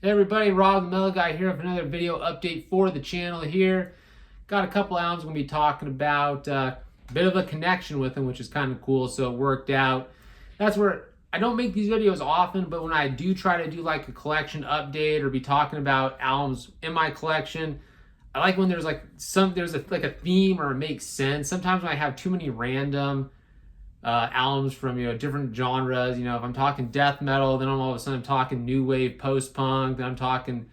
Hey everybody, Rob the Mellow Guy here with another video update for the channel here. Got a couple albums we're going to be talking about. A bit of a connection with them, which is kind of cool, so it worked out. That's where I don't make these videos often, but when I do try to do like a collection update or be talking about albums in my collection, I like when there's like like a theme or it makes sense. Sometimes when I have too many random albums from different genres. If I'm talking death metal, then all of a sudden I'm talking new wave post punk, then I'm talking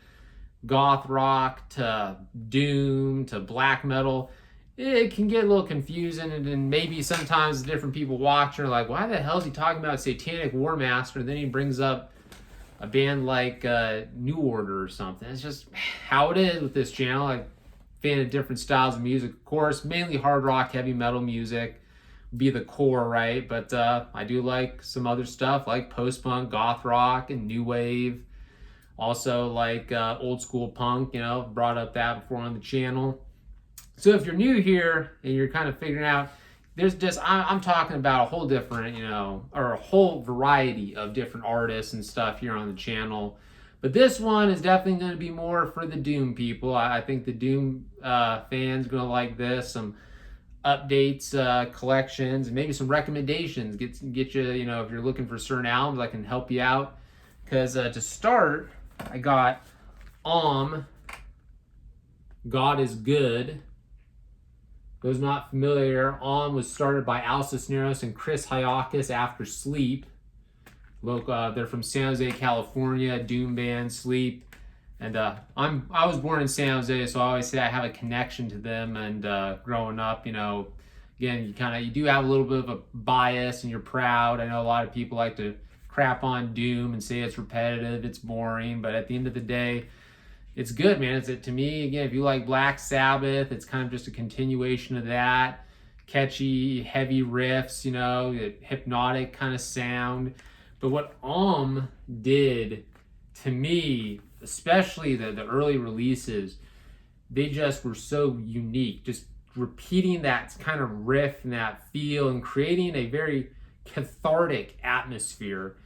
goth rock to doom to black metal. It can get a little confusing, and then maybe sometimes different people watch are like, why the hell is he talking about Satanic War Master? And then he brings up a band like New Order or something. It's just how it is with this channel. I'm a fan of different styles of music, of course, mainly hard rock, heavy metal music be the core, right? But I do like some other stuff like post-punk, goth rock, and new wave. Also like old school punk, brought up that before on the channel. So if you're new here and you're kind of figuring out, I'm talking about a whole different, or a whole variety of different artists and stuff here on the channel. But this one is definitely going to be more for the Doom people. I think the Doom fans are going to like this. Some updates, collections, and maybe some recommendations. Get you, if you're looking for certain albums, I can help you out. Because to start, I got God is Good. Those not familiar, was started by Al Cisneros and Chris Hayakis after Sleep. They're from San Jose, California, doom band Sleep. And I was born in San Jose, so I always say I have a connection to them. And growing up, again, you do have a little bit of a bias, and you're proud. I know a lot of people like to crap on Doom and say it's repetitive, it's boring, but at the end of the day, it's good, man. To me, again, if you like Black Sabbath, it's kind of just a continuation of that. Catchy, heavy riffs, hypnotic kind of sound. But what did to me, especially the early releases, they just were so unique. Just repeating that kind of riff and that feel and creating a very cathartic atmosphere.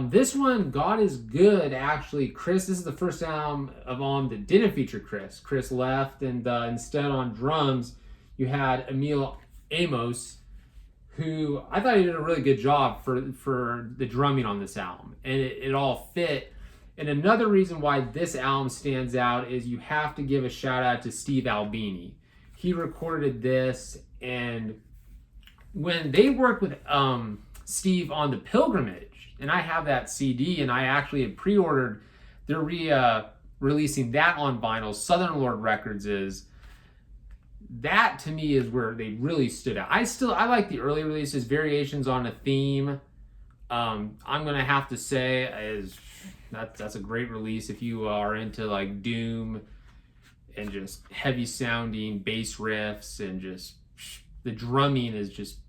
This one, God is Good, actually, Chris, this is the first album of that didn't feature Chris. Chris left, and instead on drums, you had Emil Amos, who I thought he did a really good job for the drumming on this album. And it all fit. And another reason why this album stands out is you have to give a shout out to Steve Albini. He recorded this, and when they worked with Steve on The Pilgrimage, and I have that CD, and I actually had pre-ordered, they're releasing that on vinyl, Southern Lord Records is. That to me is where they really stood out. I like the early releases, variations on a theme. I'm gonna have to say that's a great release if you are into like doom and just heavy sounding bass riffs, and just the drumming is just,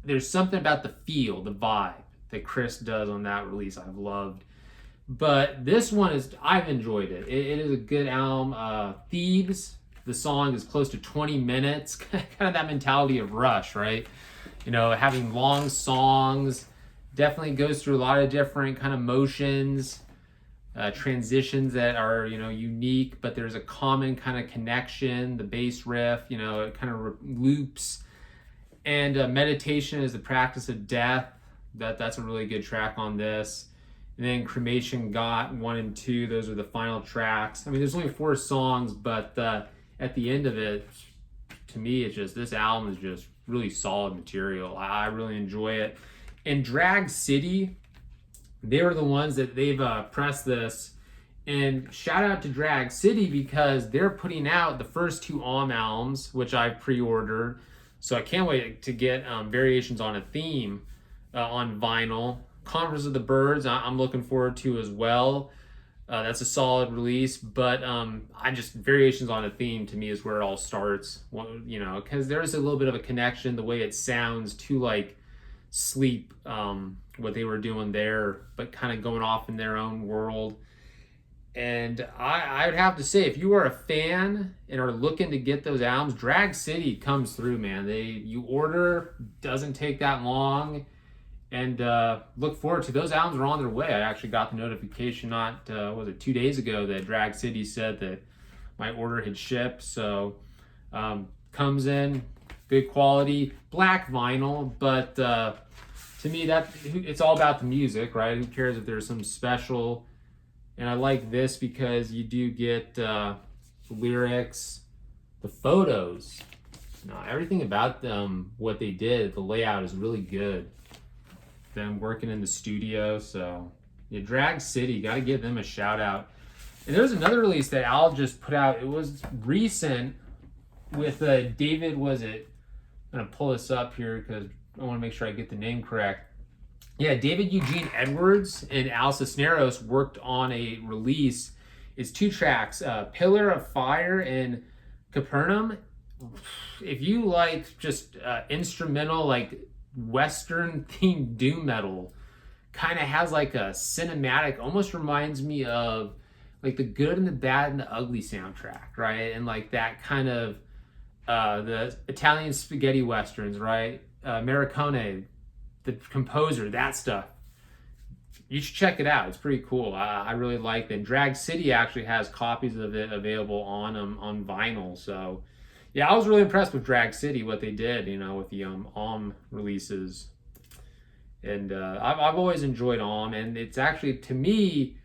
there's something about the feel, the vibe that Chris does on that release I've loved. But this one I've enjoyed it. It is a good album. Thieves, the song is close to 20 minutes, kind of that mentality of Rush, right? Having long songs, definitely goes through a lot of different kind of motions, transitions that are, unique, but there's a common kind of connection. The bass riff, it kind of loops. And Meditation is the Practice of Death. That's a really good track on this. And then Cremation Got 1 and 2, those are the final tracks. I mean, there's only 4 songs, but at the end of it, to me, this album is just really solid material. I really enjoy it. And Drag City, they were the ones that they've pressed this. And shout out to Drag City, because they're putting out the first 2 albums, which I've pre-ordered. So I can't wait to get variations on a theme on vinyl. Converse of the Birds, I'm looking forward to as well. That's a solid release, but variations on a theme to me is where it all starts. Because there's a little bit of a connection, the way it sounds to like Sleep, what they were doing there, but kind of going off in their own world. And I would have to say, if you are a fan and are looking to get those albums, Drag City comes through, man. You order, doesn't take that long, and look forward to those albums are on their way. I actually got the notification not was it 2 days ago that Drag City said that my order had shipped. So comes in good quality black vinyl, but to me it's all about the music, right? Who cares if there's some special? And I like this because you do get the lyrics, the photos. No, everything about them, what they did, the layout is really good. Them working in the studio, so yeah, Drag City, got to give them a shout out. And there was another release that Al just put out. It was recent with David. Was it? I'm gonna pull this up here because I want to make sure I get the name correct. Yeah, David Eugene Edwards and Al Cisneros worked on a release. It's 2 tracks, Pillar of Fire and Capernaum. If you like just instrumental, like Western themed doom metal, kind of has like a cinematic, almost reminds me of like the Good and the Bad and the Ugly soundtrack, right? And like that kind of the Italian spaghetti westerns, right? Morricone, the composer, that stuff. You should check it out. It's pretty cool. I really like it. Drag City actually has copies of it available on vinyl. So yeah, I was really impressed with Drag City, what they did, with the releases. And I've always enjoyed and it's actually, to me,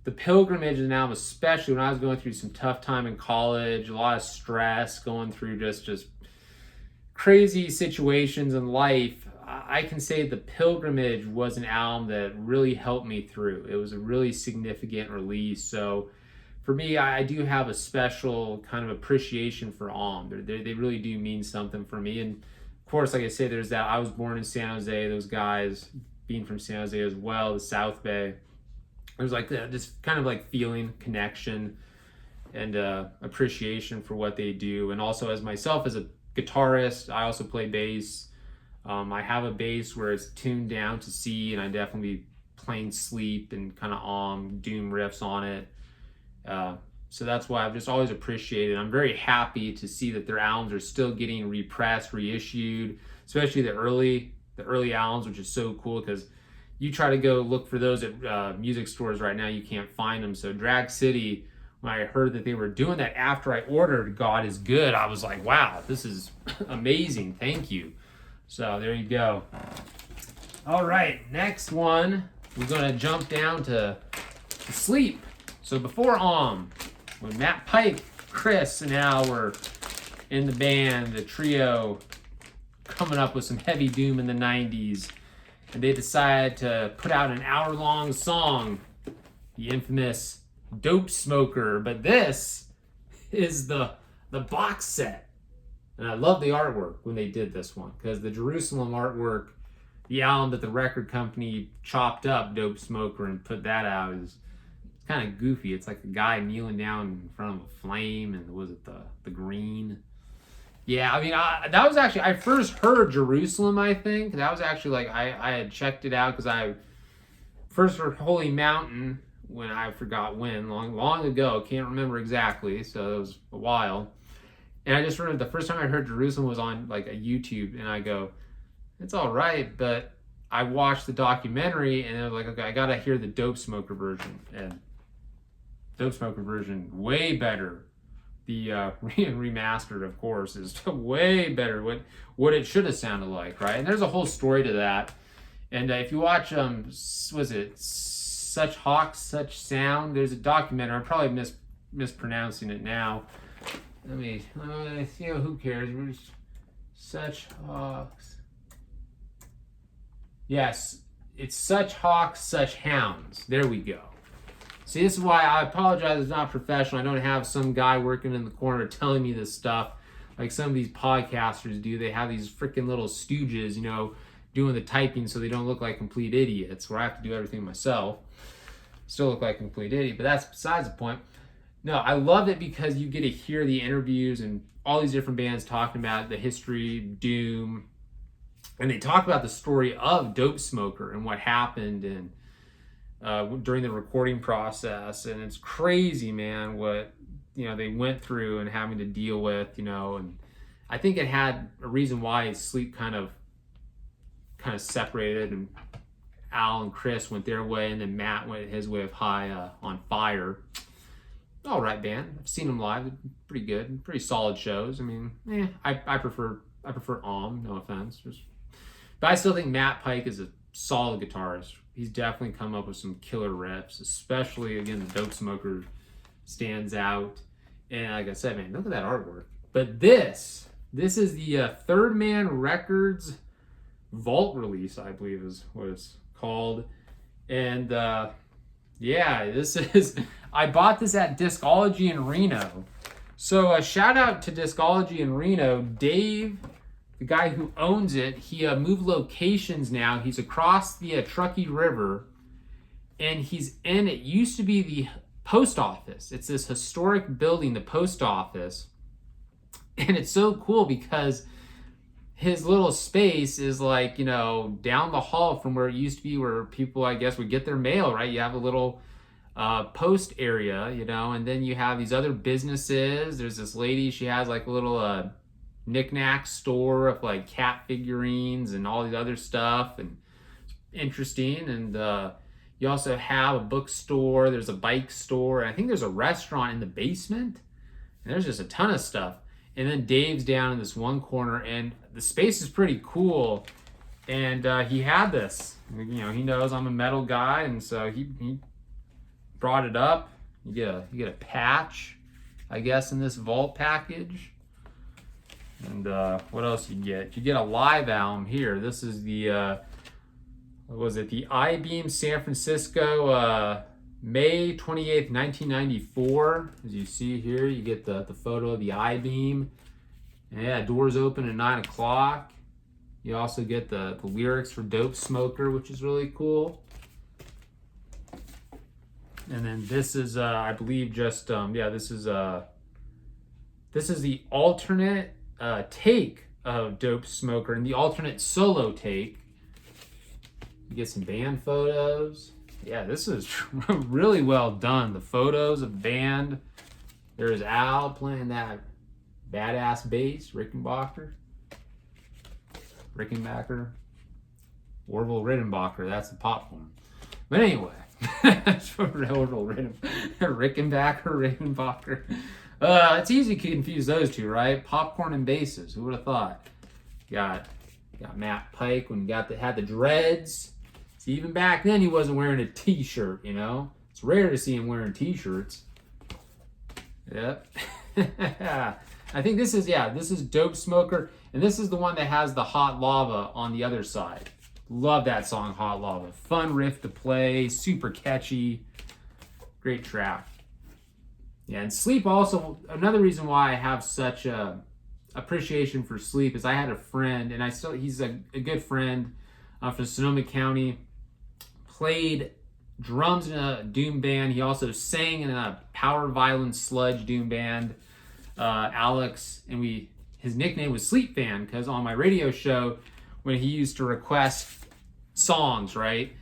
the Pilgrimage is now, especially when I was going through some tough time in college, a lot of stress, going through just crazy situations in life. I can say the Pilgrimage was an album that really helped me through. It was a really significant release. So for me, I do have a special kind of appreciation for They really do mean something for me. And of course, like I say, there's that I was born in San Jose, those guys being from San Jose as well, the South Bay. There's like this kind of like feeling, connection, and appreciation for what they do. And also as myself as a guitarist, I also play bass. I have a bass where it's tuned down to C, and I definitely be playing Sleep and kind of doom riffs on it. So that's why I've just always appreciated. I'm very happy to see that their albums are still getting repressed, reissued, especially the early albums, which is so cool because you try to go look for those at music stores right now, you can't find them. So Drag City, when I heard that they were doing that after I ordered God is Good, I was like, wow, this is amazing. Thank you. So there you go. All right, next one, we're gonna jump down to Sleep. So before when Matt Pike, Chris, and Al were in the band, the trio, coming up with some heavy doom in the 90s, and they decided to put out an hour-long song, the infamous Dopesmoker. But this is the box set. And I love the artwork when they did this one, because the Jerusalem artwork, the album that the record company chopped up, Dopesmoker, and put that out, is kind of goofy. It's like a guy kneeling down in front of a flame, and was it the green? Yeah, I mean, that was actually, I first heard Jerusalem, I think. That was actually like, I had checked it out because I first heard Holy Mountain when I forgot when, long ago. Can't remember exactly, so it was a while. And I just remember the first time I heard Jerusalem was on like a YouTube, and I go, it's all right, but I watched the documentary, and I was like, okay, I gotta hear the Dopesmoker version. And Dopesmoker version, way better. The remastered, of course, is way better. What it should have sounded like, right? And there's a whole story to that. And if you watch, was it Such Hawks, Such Sound? There's a documentary. I'm probably mispronouncing it now. Let me who cares? Such Hawks. Yes, it's Such Hawks, Such Hounds. There we go. See, this is why I apologize. It's not professional. I don't have some guy working in the corner telling me this stuff like some of these podcasters do. They have these freaking little stooges, doing the typing so they don't look like complete idiots, where I have to do everything myself. Still look like a complete idiot, but that's besides the point. No, I love it because you get to hear the interviews and all these different bands talking about the history, doom, and they talk about the story of Dopesmoker and what happened and during the recording process. And it's crazy, man, what they went through and having to deal with, and I think it had a reason why Sleep kind of kind of separated, and Al and Chris went their way, and then Matt went his way of High on Fire. All right band. I've seen them live. They're pretty good, pretty solid shows. I mean, I prefer no offense. But I still think Matt Pike is a solid guitarist. He's definitely come up with some killer riffs, especially, again, the Dopesmoker stands out. And like I said, man, look at that artwork. But this is the Third Man Records Vault release, I believe is what it's called. And yeah, this is, I bought this at Discology in Reno. So a shout out to Discology in Reno. Dave, the guy who owns it, he moved locations now. He's across the Truckee River, and he's in, it used to be the post office. It's this historic building, the post office. And it's so cool because his little space is like, you know, down the hall from where it used to be where people, I guess, would get their mail, right? You have a little post area, you know, and then you have these other businesses. There's this lady, she has like a little knick-knack store of like cat figurines and all these other stuff, and it's interesting. And you also have a bookstore, there's a bike store, and I think there's a restaurant in the basement, and there's just a ton of stuff. And then Dave's down in this one corner, and the space is pretty cool. And he had this, you know, he knows I'm a metal guy, and so he brought it up. You get a patch, I guess, in this vault package. And what else you get? You get a live album here. This is the what was it? The I-Beam San Francisco May 28th, 1994. As you see here, you get the photo of the I-Beam. And yeah, doors open at 9 o'clock. You also get the lyrics for Dopesmoker, which is really cool. And then this is, I believe, just this is the alternate take of Dopesmoker and the alternate solo take. You get some band photos. Yeah, this is really well done. The photos of the band. There's Al playing that badass bass, Rickenbacker. Orville Redenbacher, that's the popcorn. But anyway, Rickenbacker, Redenbacher. It's easy to confuse those two, right? Popcorn and basses. Who would have thought? Got Matt Pike when he had the dreads. See, even back then he wasn't wearing a t-shirt, you know? It's rare to see him wearing t-shirts. Yep. I think this is Dopesmoker, and this is the one that has the Hot Lava on the other side. Love that song, Hot Lava. Fun riff to play, super catchy, great track. Yeah, and Sleep also, another reason why I have such a appreciation for Sleep is I had a friend, and he's a good friend from Sonoma County, played drums in a doom band. He also sang in a power violin sludge doom band, Alex, and his nickname was Sleep Fan because on my radio show, when he used to request songs, right,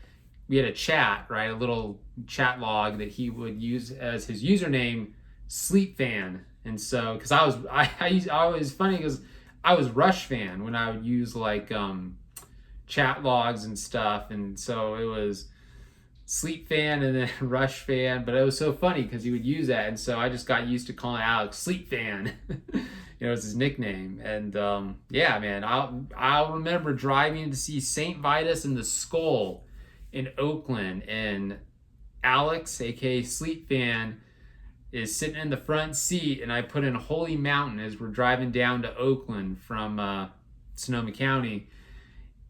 we had a chat, right, a little chat log that he would use as his username, Sleep Fan. And so, because I was funny because I was Rush Fan when I would use like chat logs and stuff, and so it was Sleep Fan and then Rush Fan, but it was so funny because he would use that, and so I just got used to calling Alex Sleep Fan. You know, it's his nickname. And yeah, man, I'll remember driving to see St. Vitus and the Skull in Oakland, and Alex, aka Sleep Fan, is sitting in the front seat, and I put in Holy Mountain as we're driving down to Oakland from Sonoma County,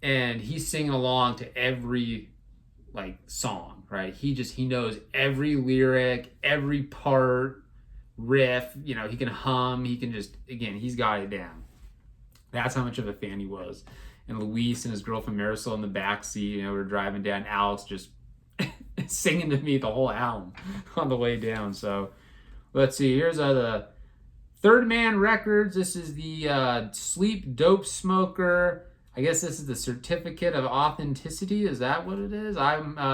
and he's singing along to every like song, right? He knows every lyric, every part, riff, you know, he can hum, he can just, again, he's got it down. That's how much of a fan he was. And Luis and his girlfriend Marisol in the back seat, you know, we're driving down, Alex just singing to me the whole album on the way down. So let's see, here's the Third Man Records. This is the Sleep Dopesmoker. I guess this is the certificate of authenticity. Is that what it is?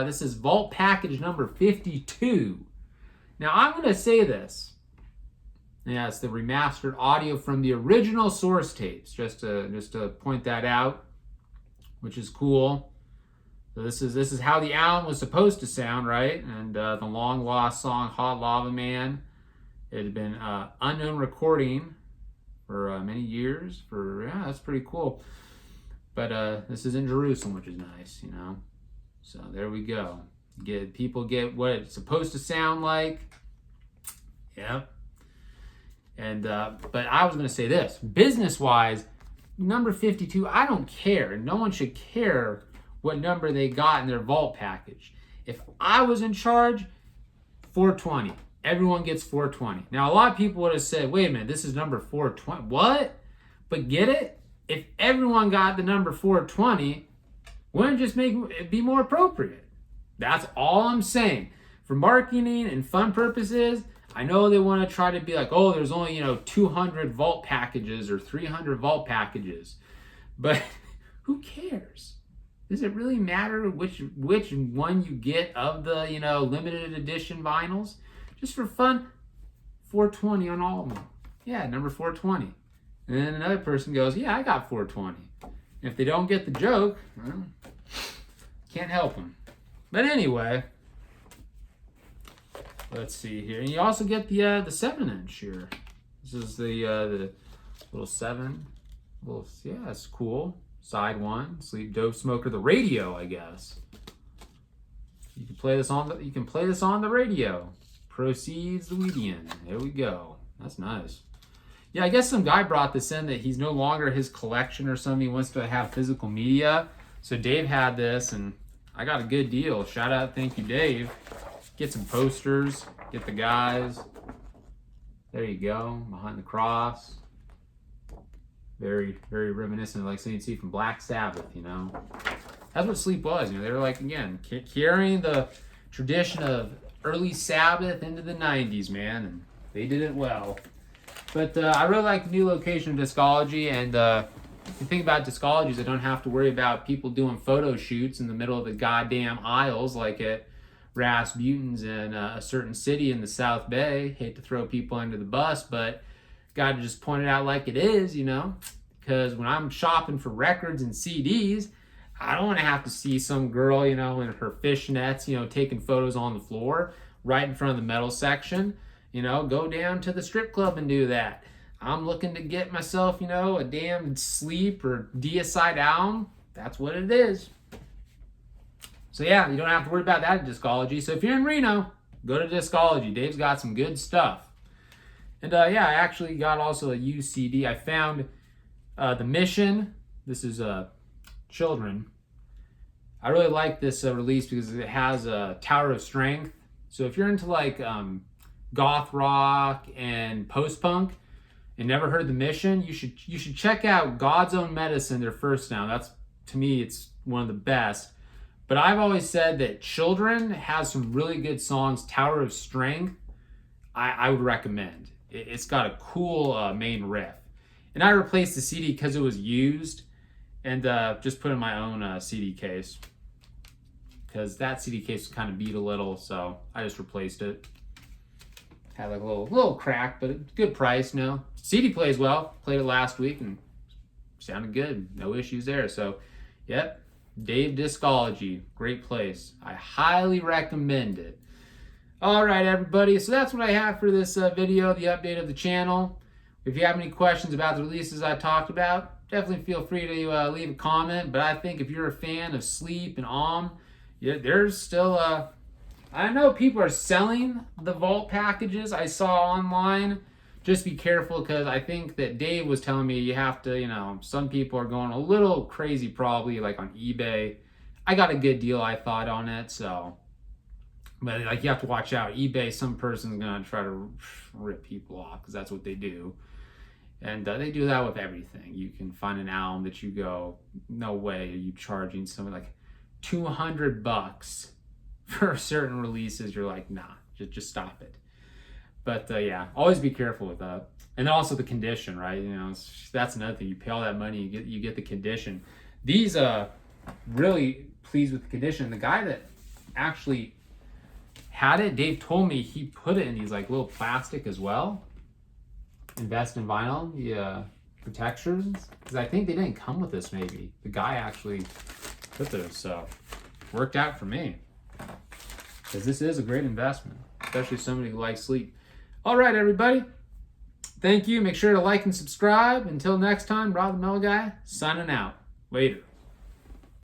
This is vault package number 52. Now I'm going to say this. Yeah, it's the remastered audio from the original source tapes. Just to point that out. which is cool. So this is how the album was supposed to sound, right? And the long lost song Hot Lava Man, it had been unknown recording for many years. That's pretty cool. But this is in Jerusalem, which is nice, you know. So there we go. People get what it's supposed to sound like. Yep. And but I was going to say this, business-wise, number 52, I don't care. No one should care what number they got in their vault package. If I was in charge, 420. Everyone gets 420. Now, a lot of people would have said, wait a minute, this is number 420. What? But get it? If everyone got the number 420, wouldn't it just make it be more appropriate? That's all I'm saying. For marketing and fun purposes, I know they want to try to be like, oh, there's only, 200 vault packages or 300 vault packages. But who cares? Does it really matter which one you get of the, limited edition vinyls? Just for fun, 420 on all of them. Yeah, number 420. And then another person goes, yeah, I got 420. And if they don't get the joke, well, can't help them. But anyway, let's see here. And you also get the 7-inch here. This is the little 7. Yeah, it's cool. Side 1, Sleep Dopesmoker, the radio, I guess. You can play this on the radio. Proceeds the Weedian. There we go. That's nice. Yeah, I guess some guy brought this in that he's no longer his collection or something. He wants to have physical media. So Dave had this, and I got a good deal. Shout out, thank you, Dave. Get some posters. Get the guys. There you go. Behind the Cross. Very, very reminiscent of like something you'd see from Black Sabbath, That's what Sleep was, They were like, again, carrying the tradition of early Sabbath into the 90s, man. And they did it well. But I really like the new location of Discology. And the thing about Discology is I don't have to worry about people doing photo shoots in the middle of the goddamn aisles like at Rasputin's in a certain city in the South Bay. Hate to throw people under the bus, but got to just point it out like it is, because when I'm shopping for records and CDs, I don't want to have to see some girl, in her fishnets, taking photos on the floor right in front of the metal section. Go down to the strip club and do that. I'm looking to get myself, a damn Sleep or Deicide album. That's what it is. So yeah, you don't have to worry about that at Discology. So if you're in Reno, go to Discology. Dave's got some good stuff. And yeah, I actually got also a used CD. I found The Mission. This is Children. I really like this release because it has a Tower of Strength. So if you're into like goth rock and post-punk and never heard The Mission, you should check out God's Own Medicine, their first album. That's, to me, it's one of the best. But I've always said that Children has some really good songs. Tower of Strength, I would recommend. It's got a cool main riff. And I replaced the CD because it was used and just put in my own CD case. Because that CD case was kind of beat a little, so I just replaced it. Had like a little crack, but a good price, CD plays well. Played it last week and sounded good. No issues there. So, yep. Dave Discology. Great place. I highly recommend it. All right, everybody. So that's what I have for this video, the update of the channel. If you have any questions about the releases I talked about, definitely feel free to leave a comment. But I think if you're a fan of Sleep and there's still I know people are selling the vault packages I saw online. Just be careful because I think that Dave was telling me you have to, some people are going a little crazy probably like on eBay. I got a good deal I thought on it, so. But like you have to watch out. eBay, some person's going to try to rip people off because that's what they do. And they do that with everything. You can find an album that you go, no way are you charging someone like $200 for certain releases. You're like, nah, just stop it. But yeah, always be careful with that. And also the condition, right? That's another thing. You pay all that money, you get the condition. These really pleased with the condition. The guy that actually had it, Dave told me he put it in these like little plastic as well. Invest in vinyl. Yeah, protections, because I think they didn't come with this. Maybe the guy actually put those, so worked out for me, because this is a great investment, especially somebody who likes sleep. All right, everybody, thank you. Make sure to like and subscribe. Until next time, Rob the Metal Guy signing out. Later.